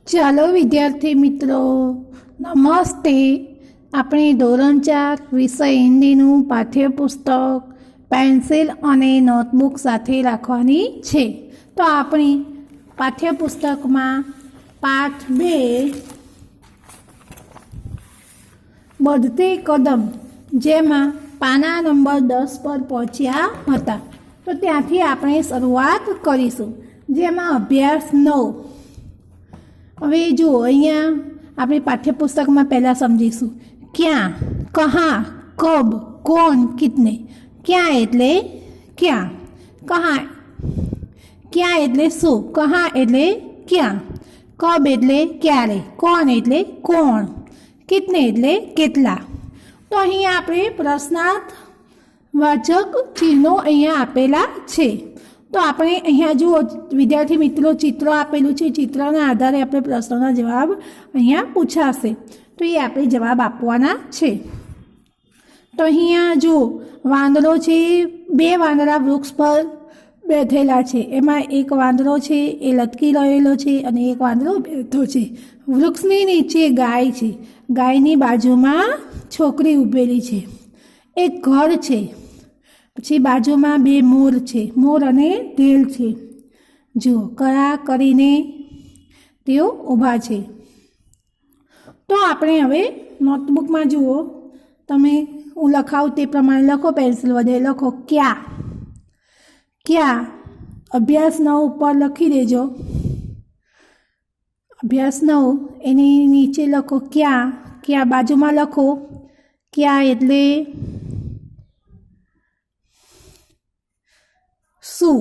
ચાલો વિદ્યાર્થી મિત્રો, નમસ્તે. આપણે ધોરણ 4 વિષય હિન્દીનું પાઠ્યપુસ્તક પેન્સિલ અને નોટબુક સાથે રાખવાની છે. તો આપણી પાઠ્યપુસ્તકમાં પાઠ 2 बढ़ते कदम, જેમાં પાના નંબર 10 પર પહોંચ્યા હતા. તો ત્યાંથી આપણે શરૂઆત કરીશું, જેમાં અભ્યાસ 9. હવે જુઓ, અહીંયા આપણે પાઠ્યપુસ્તકમાં પહેલાં સમજીશું ક્યાં, કહાં, કબ, કોણ, કિતને. ક્યાં એટલે ક્યાં, કહાં ક્યાં એટલે શું, કહાં એટલે ક્યાં, કબ એટલે ક્યારે, કોણ એટલે કોણ, કિતને એટલે કેટલા. તો અહીંયા આપણે પ્રશ્નાર્થ વાચક ચિહ્નો અહીંયા આપેલા છે. તો આપણે અહીંયા જુઓ વિદ્યાર્થી મિત્રો, ચિત્ર આપેલું છે. ચિત્રના આધારે આપણે પ્રશ્નોના જવાબ અહીંયા પૂછાશે, તો એ આપણે જવાબ આપવાના છે. તો અહીંયા જુઓ વાંદરો છે, 2 વાંદરા વૃક્ષ પર બેઠેલા છે. એમાં એક વાંદરો છે એ લટકી રહેલો છે અને એક વાંદરો બેઠો છે. વૃક્ષની નીચે ગાય છે, ગાયની બાજુમાં છોકરી ઊભેલી છે. એક ઘર છે, પછી બાજુમાં 2 મોર છે, મોર અને ઢેલ છે. જુઓ કળા કરીને તેઓ ઊભા છે. તો આપણે હવે નોટબુકમાં જુઓ, તમે હું લખાવું તે પ્રમાણે લખો, પેન્સિલ વડે લખો ક્યાં. ક્યાં અભ્યાસ 9 ઉપર લખી દેજો. અભ્યાસ 9 એની નીચે લખો ક્યાં. ક્યાં બાજુમાં લખો ક્યાં એટલે શું,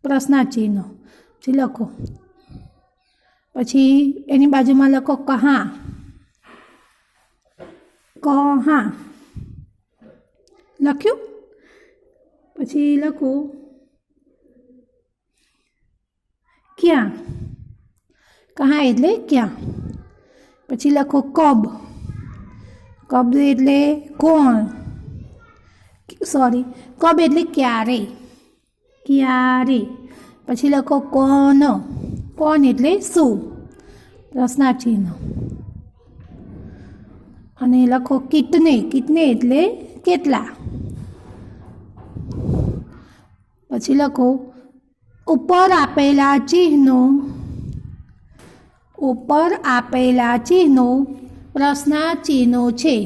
પ્રશ્નાર્થ ચિહ્ન પછી લખો. પછી એની બાજુમાં લખો કહાં. કહાં લખ્યું. પછી લખો ક્યાં, કહાં એટલે ક્યાં. પછી લખો કબ. કબ એટલે કોણ, સોરી, કબ એટલે ક્યારે, ક્યારે. પછી લખો કોણ. કોણ એટલે શું, પ્રશ્નાર્થ ચિહ્ન. અને લખો કિતને. કિતને એટલે કેટલા. પછી લખો ઉપર આપેલા ચિહ્નો. ઉપર આપેલા ચિહ્નો પ્રશ્નાર્થ ચિહ્નો છે,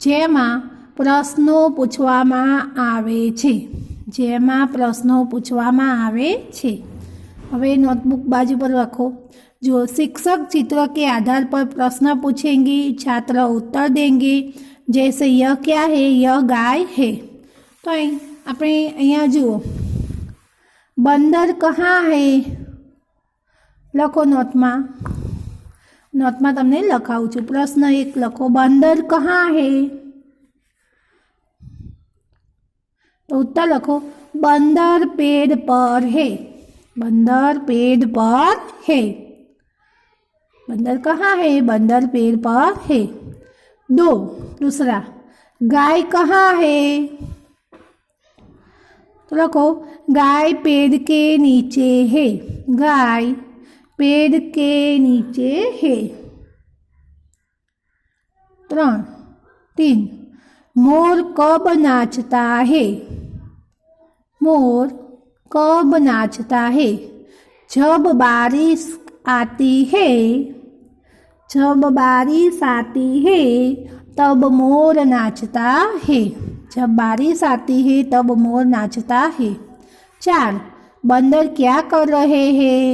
જેમાં પ્રશ્નો પૂછવામાં આવે છે. જેમાં પ્રશ્નો પૂછવામાં આવે છે. હવે નોટબુક બાજુ પર રાખો. जो शिक्षक चित्र के आधार पर प्रश्न पूछेंगे, छात्र उत्तर देंगे, जैसे यह क्या है, यह गाय है. तो આપણે અહીંયા જુઓ बंदर कहाँ है લખો. નોટમાં તમને લખાવું છું. પ્રશ્ન 1 લખો बंदर कहाँ है. तो उत्तर लखो बंदर पेड़ पर है. बंदर पेड़ पर है. बंदर कहाँ है, बंदर पेड़ पर है. 2 दूसरा गाय कहाँ है. तो लखो गाय पेड़ के नीचे है. गाय पेड़ के नीचे है. 3 मोर कब नाचता है. मोर कब नाचता है. जब बारिश आती है. जब बारिश आती है तब मोर नाचता है. जब बारिश आती है तब मोर नाचता है. 4 बंदर क्या कर रहे हैं.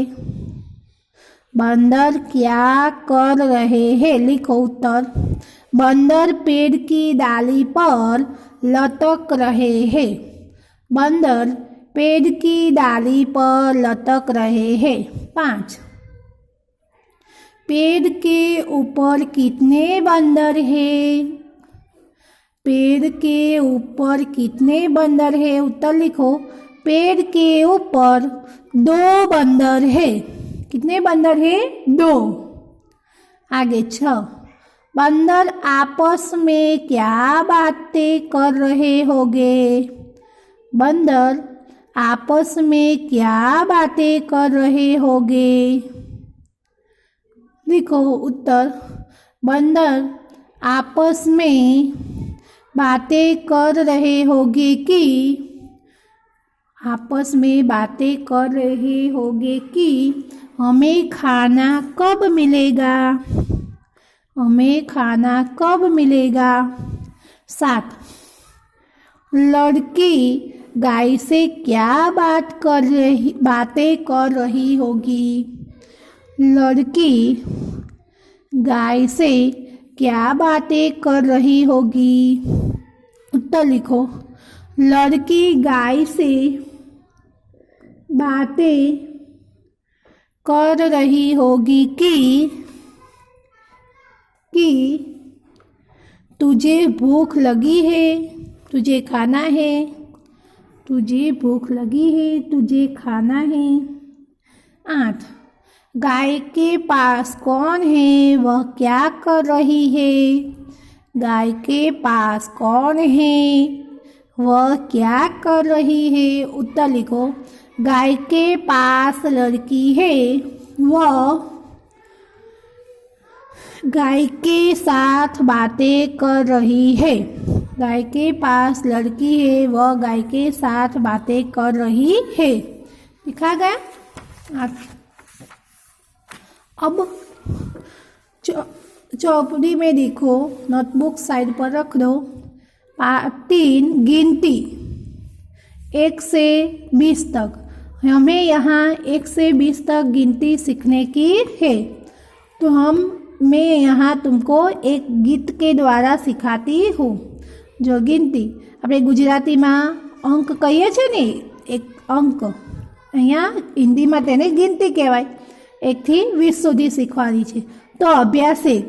बंदर क्या कर रहे हैं. लिखो उत्तर बंदर पेड़ की डाली पर लटक रहे हैं. बंदर पेड़ की डाली पर लटक रहे हैं. 5 पेड़ के ऊपर कितने बंदर हैं. पेड़ के ऊपर कितने बंदर हैं. उत्तर लिखो पेड़ के ऊपर 2 बंदर हैं. कितने बंदर हैं, 2. आगे 6 बंदर आपस में क्या बातें कर रहे होंगे. बंदर आपस में क्या बातें कर रहे होंगे. लिखो उत्तर। बंदर आपस में बातें कर रहे होंगे कि आपस में बातें कर रहे होंगे कि हमें खाना कब मिलेगा, हमें खाना कब मिलेगा। 7 लड़की गाय से क्या बातें कर रही होगी, लड़की गाय से क्या बातें कर रही होगी। उत्तर लिखो। लड़की गाय से बातें कर रही होगी कि तुझे भूख लगी है, तुझे खाना है, तुझे भूख लगी है, तुझे खाना है। 8 गाय के पास कौन है, वह क्या कर रही है, गाय के पास कौन है, वह क्या कर रही है। उत्तर लिखो। गाय के पास लड़की है, वह गाय के साथ बातें कर रही है। गाय के पास लड़की है, वह गाय के साथ बातें कर रही है। लिखा गया। अब चौपड़ी में देखो, नोटबुक साइड पर रख दो। 3 गिनती 1 से 20 तक। हमें यहाँ 1 से 20 तक गिनती सीखने की है। तो मैं यहाँ तुमको एक गीत के द्वारा सिखाती हूँ। जो गिनती આપણે ગુજરાતીમાં અંક કહીએ છીએ ને, એક અંક, અહીંયા હિન્દીમાં તેને गिनती કહેવાય। 1 થી 20 સુધી શીખવાની છે। तो अभ्यास 1,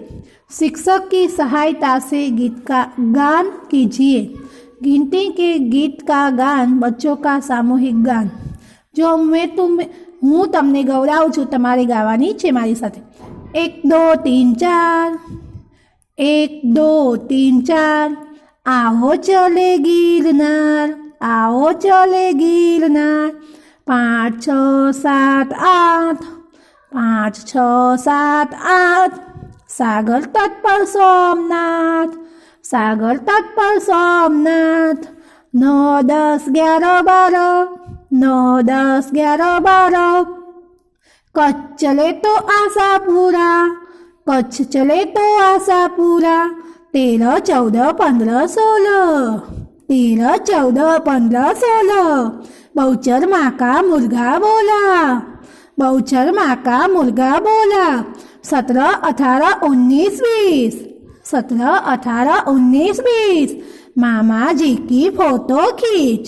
शिक्षक की सहायता से गीत का गान कीजिए। गिनती के गीत का गान बच्चों का सामूहिक गान। जो हूँ तमने गवरावुं छुं, तमारे गावानी छे मारी साथे। 1 2 3 4, 1 2 3 4। आओ चले गिरनार, आओ चले गिरनार। 5 6 7 8, 5 6 7 8। सागर तट पर सोमनाथ, सागर तट पर सोमनाथ। 9 10 11 12, 9 10 11 12। कच्छ चले तो आशापुरा, कच्छ चले तो आशापुरा। 13 14 15 16, 13 14 15 16। बहुचर माँ का मुर्गा बोला, बहुचर माँ का मुर्गा बोला। 17 18 19 20, 17 18 19 20। मामा जी की फोटो खींच,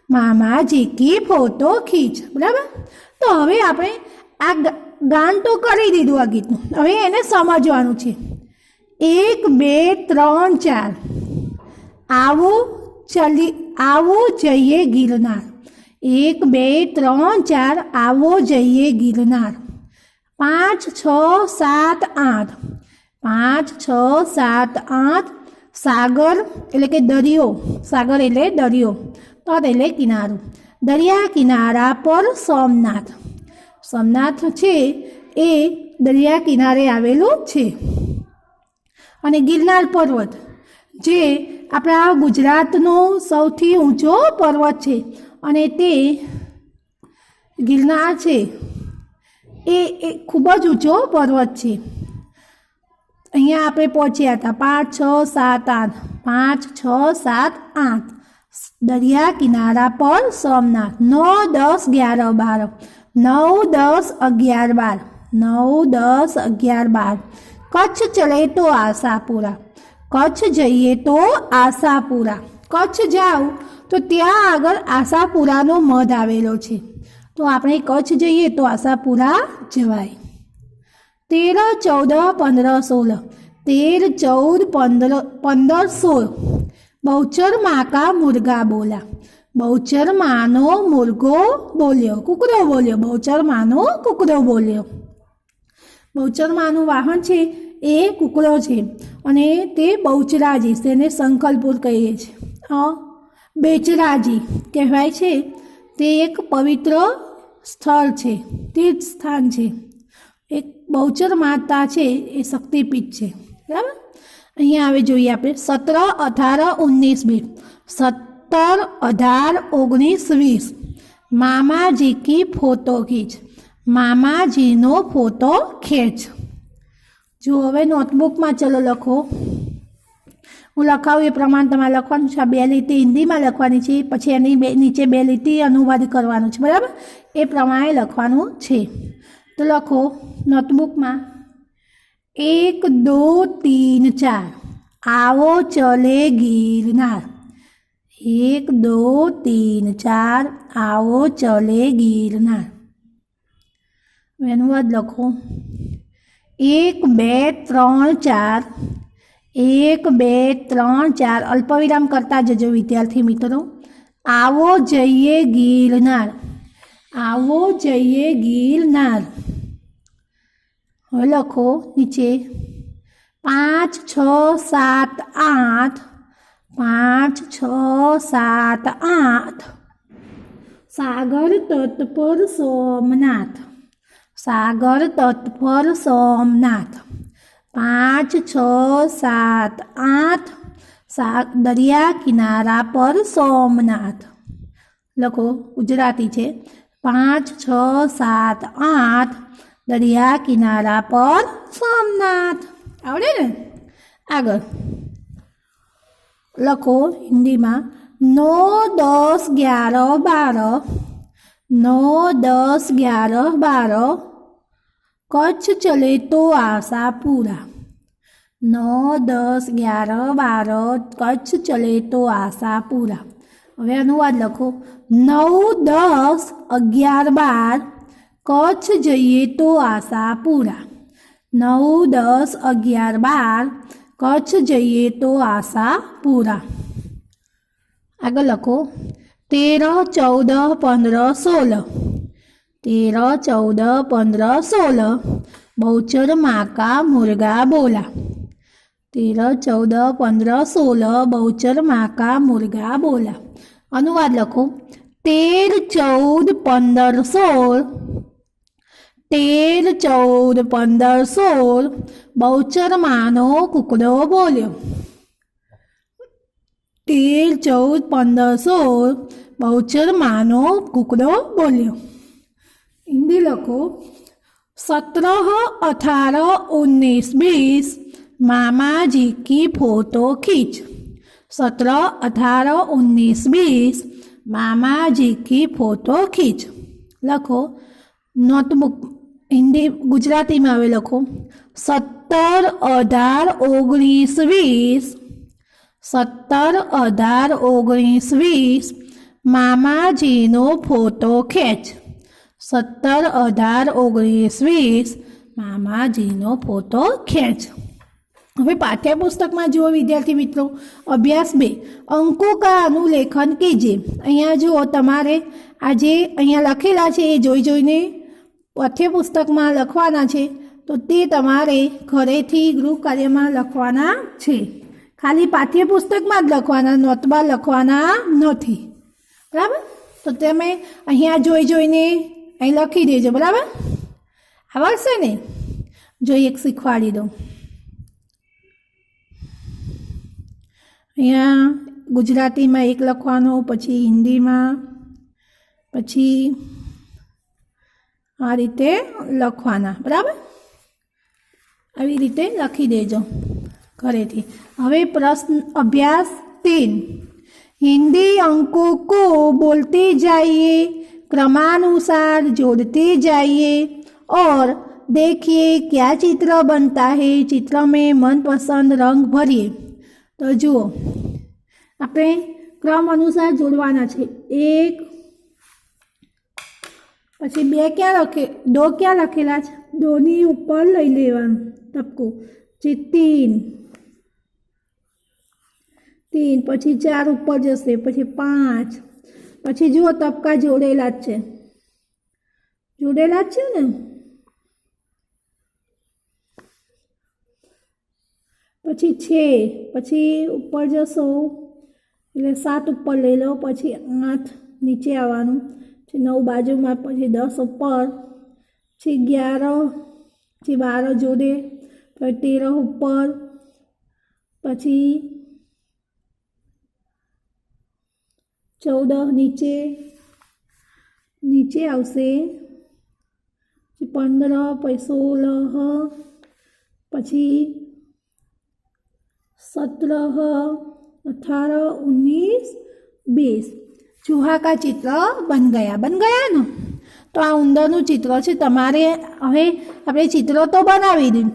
मामा जी की फोटो खींच। बराबर। तो हवे आपणे आ गान तो करी दीधुं आ गीतनुं, हवे एने समजवानुं छे। 1 2 3 4। आवो जईए गिरनार। 1 2 3 4। आवो जईए गिरनार। 5 6 7 8, 5 6 7 8। सागर एटले के दरियो, सागर एटले दरियो, तट एटले किनारो। दरिया किनारा पर सोमनाथ। सोमनाथ छे ए दरिया किनारे आवेલું છે। અને ગિરનાર પર્વત જે આપણા ગુજરાતનો સૌથી ઊંચો પર્વત છે અને તે ગિરનાર છે એ ખૂબ જ ઊંચો પર્વત છે। અહીંયા આપણે પહોંચ્યા હતા 5 6 7 8, 5 6 7 8। दरिया किनारा पर सोमनाथ। 9 10 11 12, 9 10 11 12, 9 10 11 12। कच्छ चले तो आशापुरा, कच्छ जईए तो आशापुरा। कच्छ जाओ तो त्यां आगळ आशापुरानो मध आवेलो छे, तो आपणे कच्छ जईए तो आशापुरा जवाय। 13 14 15 16, 13 14 15 15 16। बहुचर माँ का मुर्गा बोला, बहुचर मानो मुर्गो बोल्यो, कुकड़ो बोल्यो। बहुचर मानो कुकड़ो बोल्यो। बहुचर मानु वाहन छे ए कुकड़ो छे अने ते बहुचराजी, तेने संकल्पुर कहीए छे। बेचराजी कहेवाय छे, ते एक पवित्र स्थल छे, तीर्थ स्थान छे, एक બહુચર માતા છે એ શક્તિપીઠ છે, બરાબર. અહીંયા હવે જોઈએ આપણે 17, 18, 19, 20. 17, 18, 19, 20. મામાજી કી ફોટો ખીંચ. મામાજીનો ફોટો ખેંચ. જો હવે નોટબુકમાં ચલો લખો. હું લખાવું એ પ્રમાણે તમારે લખવાનું છે. આ 2 લીટી હિન્દીમાં લખવાની છે, પછી એની નીચે 2 લીટી અનુવાદ કરવાનું છે, બરાબર. એ પ્રમાણે લખવાનું છે. તો લખો નોટબુકમાં 1, 2, 3, 4 आओ चले गिरनार. 1, 2, 3, 4 आओ चले गिरनार. अनुवाद लखो 1, 2, 3, 4. 1, 2, 3, 4 अल्पविराम करता जजो विद्यार्थी मित्रों. आओ जइए गिरनार. आओ जइए गिरनार. હવે લખો નીચે 5, 6, 7, 8. 5, 6, 7, 8 सागर तट पर सोमनाथ. सागर तट पर सोमनाथ. 5, 6, 7, 8 दरिया किनारा पर सोमनाथ. लखो गुजराती है. 5, 6, 7, 8 दरिया किनारा पर सोमनाथ. आवड़े ने. आगे लखो हिंदी में 9, 10, 11, 12. 9, 10, 11, 12 कच्छ चले तो आशापुरा. 9, 10, 11, 12 कच्छ चले तो आशापुरा. હવે અનુવાદ લખો 9, 10, 11, 12 કચ્છ જઈએ તો આશાપુરા. 9, 10, 11, 12 કચ્છ જઈએ તો આશાપુરા. આગળ લખો 13, 14, 15, 16. 13, 14, 15, 16 बहुचर माँ का मुर्गा बोला. 13, 14, 15, 16 बहुचर माँ का मुर्गा बोला. अनुवाद लखो 13, 14, 15, 16. 13, 14, 15, 16 बहुचर मानो कुकड़ो बोल्यो. 13, 14, 15, 16 बहुचर मानो कुकड़ो बोल्यो. हिंदी लखो 17, 18, 19, 20 मामा जी की फोटो खींच. 17, 18, 19, 20 मामा जी की फोटो खींच. लखो नोटबुक हिंदी गुजराती में आवे लखो 17, 18, 19, 20. 17, 18, 19, 20 મામાજીનો ફોટો ખેંચ. 17, 18, 19, 20 મામાજીનો ફોટો ખેંચ. હવે પાઠ્યપુસ્તકમાં જુઓ વિદ્યાર્થી મિત્રો. અભ્યાસ 2 અંકો કા અનુલેખન કીજીએ. અહીંયા જુઓ તમારે આ જે અહીંયા લખેલા છે એ જોઈ જોઈને પાઠ્યપુસ્તકમાં લખવાના છે. તો તે તમારે ઘરેથી ગૃહ કાર્યમાં લખવાના છે. ખાલી પાઠ્યપુસ્તકમાં જ લખવાના, નોટમાં લખવાના નથી, બરાબર. તો તમે અહીંયા જોઈ જોઈને અહીં લખી દેજો, બરાબર. આવડશે ને. જો એક શીખવાડી દઉં. અહીંયા ગુજરાતીમાં એક લખવાનો, પછી હિન્દીમાં, પછી આ રીતે લખવાના, બરાબર. આવી રીતે લખી દેજો ઘરેથી. હવે પ્રશ્ન અભ્યાસ 3 हिंदी अंकों को बोलते जाइए, क्रमानुसार जोड़ते जाइए और देखिए क्या चित्र बनता है. चित्र में मनपसंद रंग भरिए. तो जुओ આપણે क्रम अनुसार जोड़वाना છે. 1 પછી 2 क्या लखे, 2 क्या लखेला છે, 2 ની ઉપર લઈ લેવાનું ટપકું. પછી 3, પછી 4 ઉપર જશે, પછી 5, પછી જુઓ તબકા જોડેલા જ છે, જોડેલા જ છે ને. પછી 6, પછી ઉપર જશો એટલે 7 ઉપર લઈ લો, પછી 8 નીચે આવવાનું, પછી 9 બાજુમાં, પછી 10 ઉપર, પછી 11, પછી 12 જોડે, પછી 13 ઉપર, પછી 14 નીચે આવશે, પછી 15, પછી 16, પછી 17, 18, 19, 20। चूहा का चित्र बन गया ना। तो आ उंदरનું चित्र છે। તમારે હવે આપણે ચિત્રો તો બનાવી દીધું,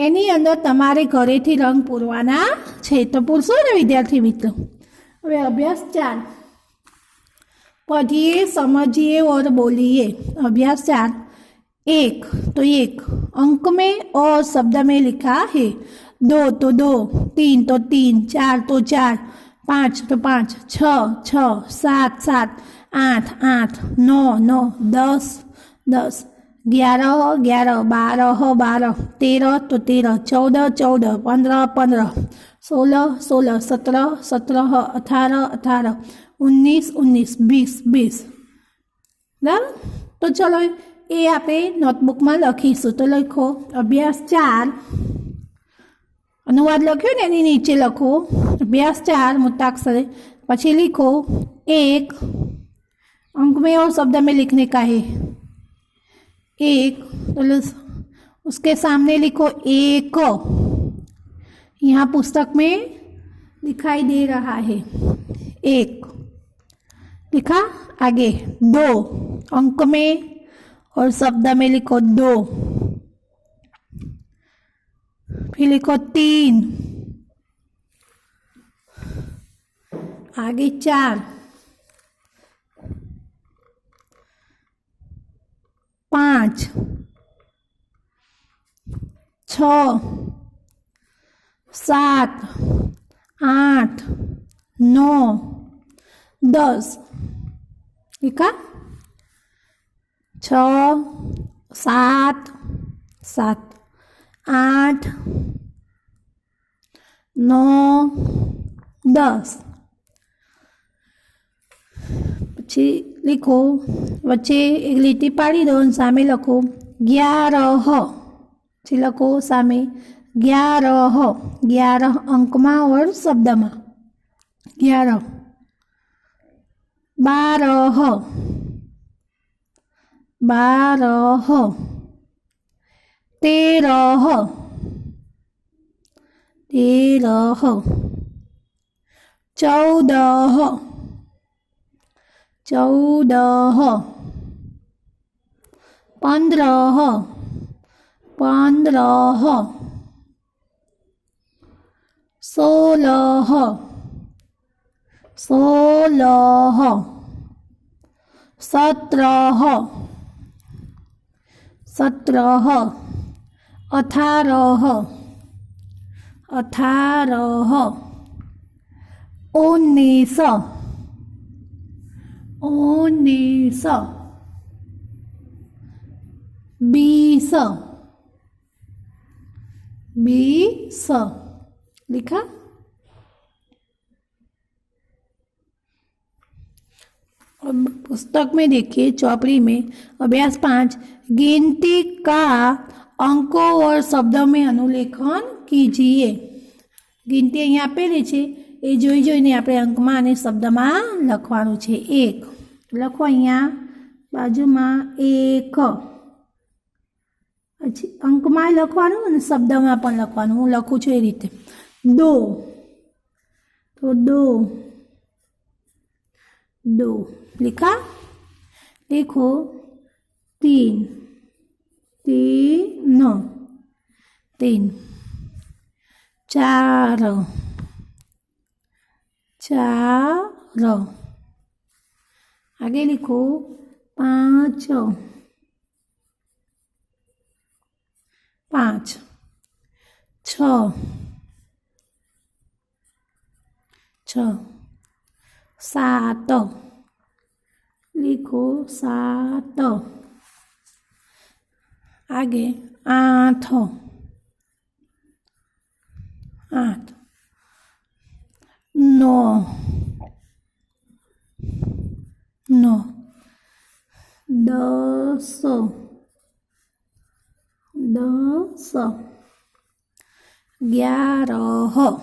એની અંદર તમારે ઘરેથી રંગ પૂરવાના છે। તો પૂરશો ને વિદ્યાર્થી મિત્રો? હવે અભ્યાસ 4, पढ़िए समझिए और बोलिए। अभ्यास 4, 1 तो 1 अंक में और शब्द में लिखा है। 2 तो 2, 3 तो 3, 4 तो 4, 5 तो 5, 6 6, 7 7, 8 8, 9 9, 10 10, 11 11, 12 12, 13 तो 13, 14 14, 15 15, 16 16, 17 17, 18 18, 19 19, 20 20। बराबर? तो चलो ये आप नोटबुक में लखीशू। तो लखो अभ्यास 4, अनुवाद लख्यो ने एनी नीचे लखो अभ्यास 4 मुक्ताक्षरे, पछी लिखो 1 अंक में और शब्द में लिखने का है। 1 तो उसके सामने लिखो 1, यहाँ पुस्तक में दिखाई दे रहा है 1 लिखा। आगे 2 अंक में और शब्द में लिखो 2, फिर लिखो 3, आगे 4, 5, 6, 7, 8, 9, 10 लिखा। 6 7 7, 8 9 10। पछी लिखो वच्चे एक लीटी पाड़ी दो, सामे लखो 11, पछी लखो सामे 11 11 अंक में और शब्द में 11, 12 12, 13 13, 14 14, 15 15, 16 16, 17 17, 18 18, 19 19, 20 20 लिखा। अब पुस्तक में देखिए चौपड़ी में अभ्यास 5 गिनती का अंकों और शब्दों में अनुलेखन कीजिए। गिनती अहीं आपेली छे ए जोई जोईने आपणे अंकमां अने शब्दमां लखवानुं छे। 1 लखो अहींया बाजुमां 1, पछी अंकमां लखवानुं अने शब्दमां पण लखवानुं। हुं लखुं छुं ए रीते। 2 तो 2 2 लिखा। लिखो 3 3 3, 4 4, आगे लिखो 5 5, 6 6, 7 लिखो 7, आगे 8 8, 9 9, 10 10 11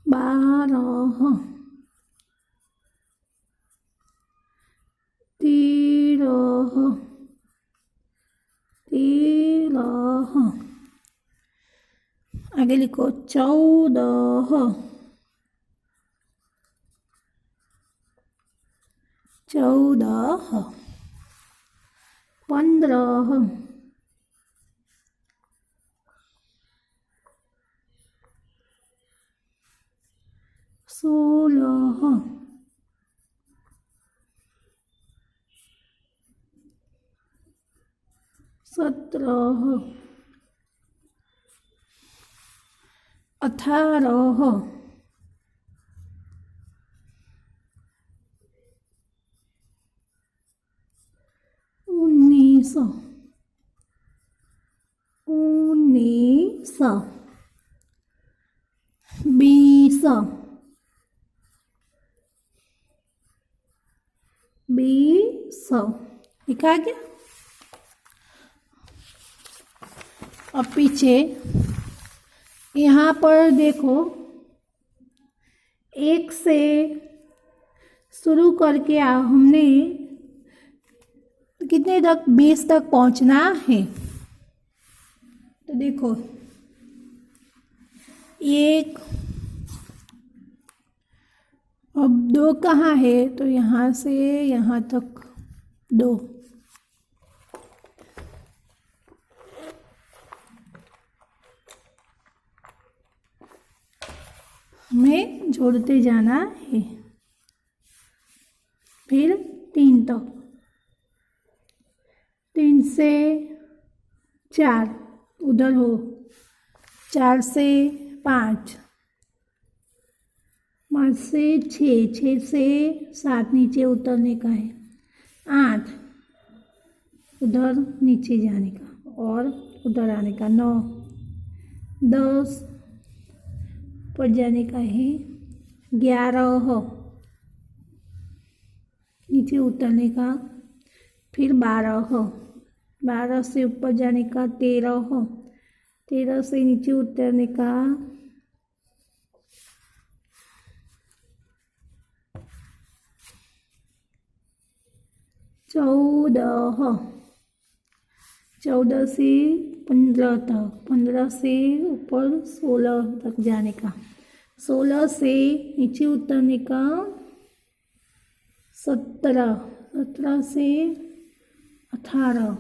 12 13 आगे लिखो 14 15 16 17 18 19 20 लिखा गया। अब पीछे यहाँ पर देखो, 1 से शुरू करके हमने कितने तक 20 तक पहुँचना है। तो देखो 1, अब 2 कहाँ है, तो यहाँ से यहाँ तक 2, हमें जोड़ते जाना है। फिर 3 तक, 3 से 4 उधर हो, 4 से 5, 5 से 6, 6 से 7 नीचे उतरने का है, 8 उधर नीचे जाने का और उधर आने का, 9 10 ऊपर जाने का है, 11 नीचे उतरने का, फिर 12 से ऊपर जाने का, 13 से नीचे उतरने का, 14 से 15 तक, 15 से ऊपर 16 तक जाने का, 16 से नीचे उतरने का, 17 से 18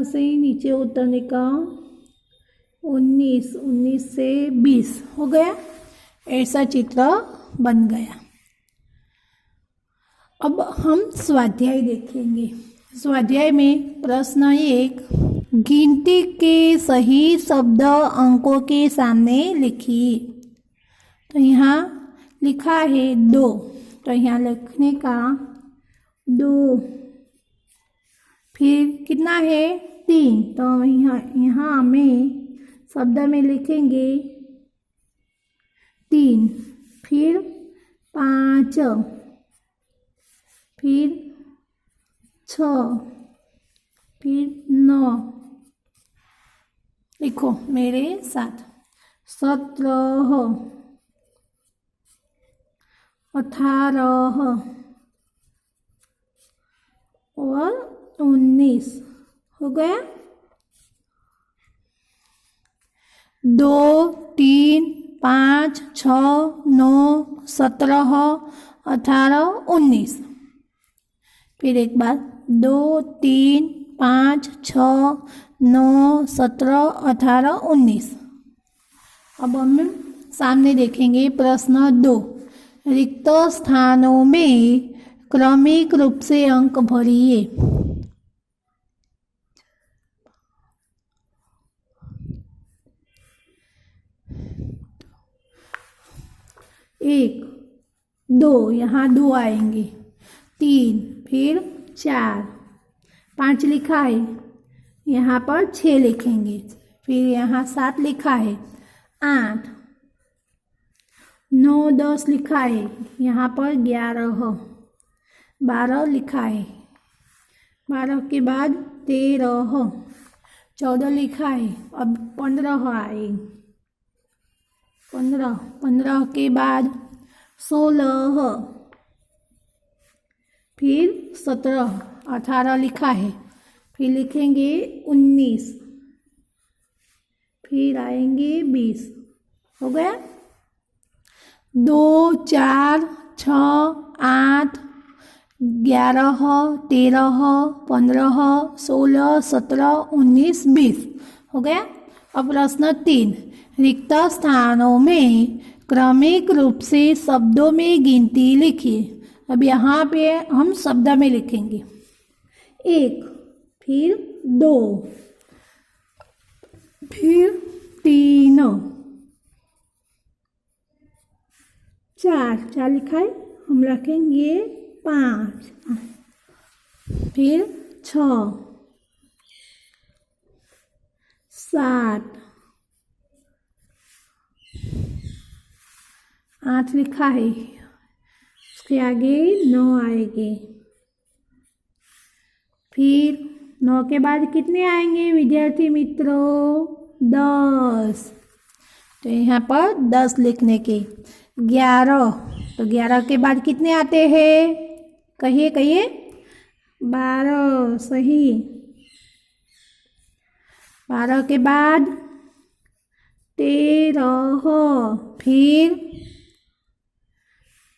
से नीचे उतरने का, 19 से 20 हो गया। ऐसा चित्र बन गया। अब हम स्वाध्याय देखेंगे। स्वाध्याय में प्रश्न 1, गिनती के सही शब्द अंकों के सामने लिखिए। तो यहाँ लिखा है 2, तो यहाँ लिखने का 2, फिर कितना है 3, तो यहाँ हमें शब्द में लिखेंगे 3, फिर 5, फिर 6, फिर 9, लिखो मेरे साथ, 17, 18 और 19 हो गया। 2, 3, 5, 6, 9, 17, 18, 19। फिर एक बार 2, 3, 5, 6, 9, 17, 18, 19। अब हम सामने देखेंगे प्रश्न 2, रिक्त स्थानों में क्रमिक रूप से अंक भरिए। 1, 2, यहाँ 2 आएंगे, 3, फिर 4, 5 लिखा है, यहाँ पर 6 लिखेंगे, फिर यहाँ 7 लिखा है, 8, 9 10 लिखा है, यहाँ पर 11, 12 लिखा है, 12 के बाद 13, 14 लिखा है, अब 15 आए, 15 के बाद 16, फिर 17, 18 लिखा है, फिर लिखेंगे 19, फिर आएंगे 20, हो गया। 2 4 6 8 11 13 15 16 17 19 20 हो गया। अब प्रश्न 3, रिक्त स्थानों में क्रमिक रूप से शब्दों में गिनती लिखिए। अब यहाँ पे हम शब्द में लिखेंगे 1, फिर 2, फिर 3, 4 लिखा है, हम रखेंगे 5, फिर 6, 7, 8 लिखा है, उसके आगे 9 आएंगे, फिर 9 के बाद कितने आएंगे विद्यार्थी मित्रों? 10। तो यहाँ पर 10 लिखने के। 11, तो 11 के बाद कितने आते हैं? कहिए कहिए। 12, सही। 12 के बाद 13, फिर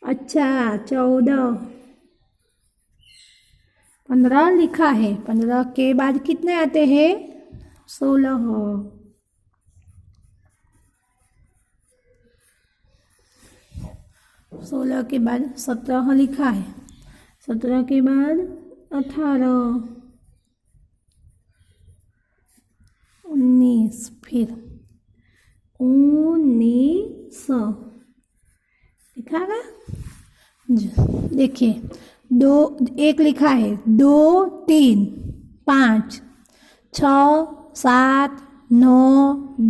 14, 15 लिखा है। 15 के बाद कितने आते हैं? 16, 16 के बाद 17 लिखा है। 17 के बाद 18, 19, फिर 19 लिखा है। देखिए 1 लिखा है, 2 3 5 6 7 9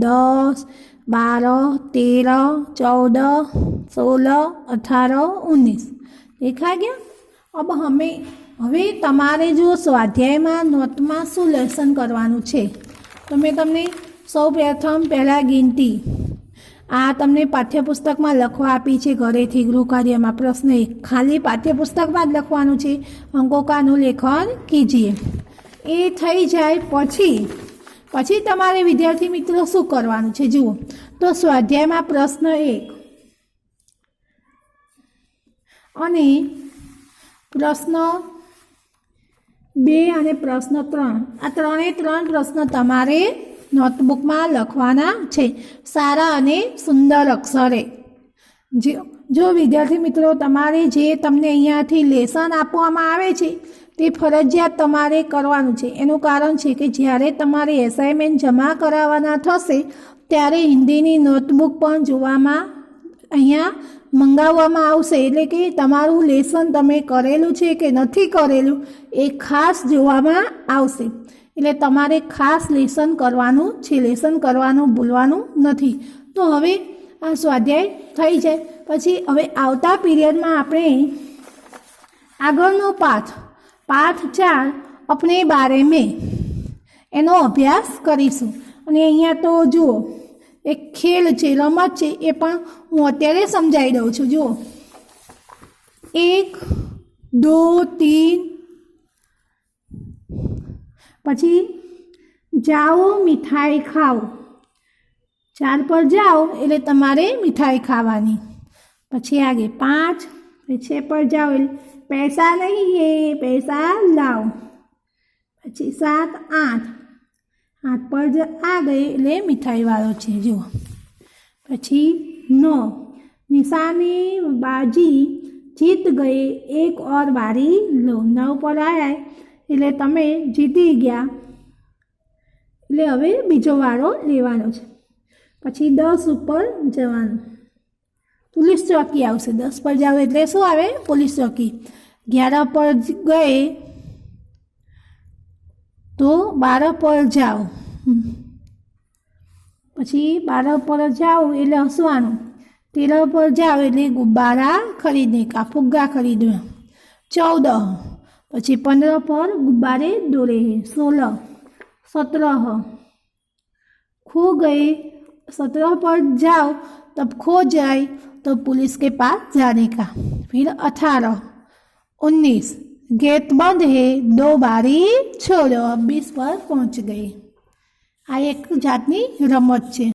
10 12 13 14 16 18 19 लिखा गया। अब હવે તમારે જો સ્વાધ્યાયમાં નોટમાં શું લેસન કરવાનું છે તો મેં તમને સૌ પ્રથમ પહેલાં ગિનતી આ તમને પાઠ્યપુસ્તકમાં લખવા આપી છે ઘરેથી ગૃહકાર્યમાં પ્રશ્ન 1 ખાલી પાઠ્યપુસ્તકમાં જ લખવાનું છે અંકોકાનું લેખન કીજીએ। એ થઈ જાય પછી તમારે વિદ્યાર્થી મિત્રો શું કરવાનું છે જુઓ। તો સ્વાધ્યાયમાં પ્રશ્ન 1 અને પ્રશ્ન 2 અને પ્રશ્ન 3 આ 3 પ્રશ્ન તમારે નોટબુકમાં લખવાના છે સારા અને સુંદર અક્ષરે। જો વિદ્યાર્થી મિત્રો તમારે જે તમને અહીંયાથી લેસન આપવામાં આવે છે તે ફરજિયાત તમારે કરવાનું છે। એનું કારણ છે કે જ્યારે તમારે એસાઇનમેન્ટ જમા કરાવવાના થશે ત્યારે હિન્દીની નોટબુક પણ જોવામાં અહીંયા મંગાવવામાં આવશે। એટલે કે તમારું લેસન તમે કરેલું છે કે નથી કરેલું એ ખાસ જોવામાં આવશે। એટલે તમારે ખાસ લેસન કરવાનું છે, લેસન કરવાનું ભૂલવાનું નથી। તો હવે આ સ્વાધ્યાય થઈ જાય પછી હવે આવતા પીરિયડમાં આપણે આગળનો પાઠ 4 अपने बारे में એનો અભ્યાસ કરીશું। અને અહીંયા તો જુઓ એક ખેલ છે, રમત છે, એ પણ હું અત્યારે સમજાવી દઉં છું। જુઓ 1 2 3 પછી જાઓ મિઠાઈ ખાઓ। 4 પર જાઓ એટલે તમારે મિઠાઈ ખાવાની। પછી આગે 5 6 पर जाओ पैसा नहीं है पैसा लाओ। પછી 7 8 पर आ गए એટલે मिठाई वालों છે જુઓ। પછી 9 निशानी बाजी जीत गए एक और बारी लो। 9 पर आया એટલે તમે જીતી ગયા એટલે હવે બીજો વારો લેવાનો છે। પછી 10 ઉપર જવાનું, पुलिस चौकी आवशे। 10 पर जाओ એટલે શું આવે? पुलिस चौकी। 11 पर गए तो 12 पर जाओ। પછી 12 પર જાઓ એટલે હસવાનું। 13 पर जाओ એટલે गुब्बारा खरीदने का, फुग्गा खरीदो। 14 પછી 15 पर गुब्बारे दौड़े हैं। 16 17 खो गए। 17 पर जाओ तब खो जाए तो पुलिस के पास जाने का। फिर 18 19 गेट बंद है, 2 बारी छोड़ो। 20 पर पहुंच गए। आ एक जातनी रमत छे।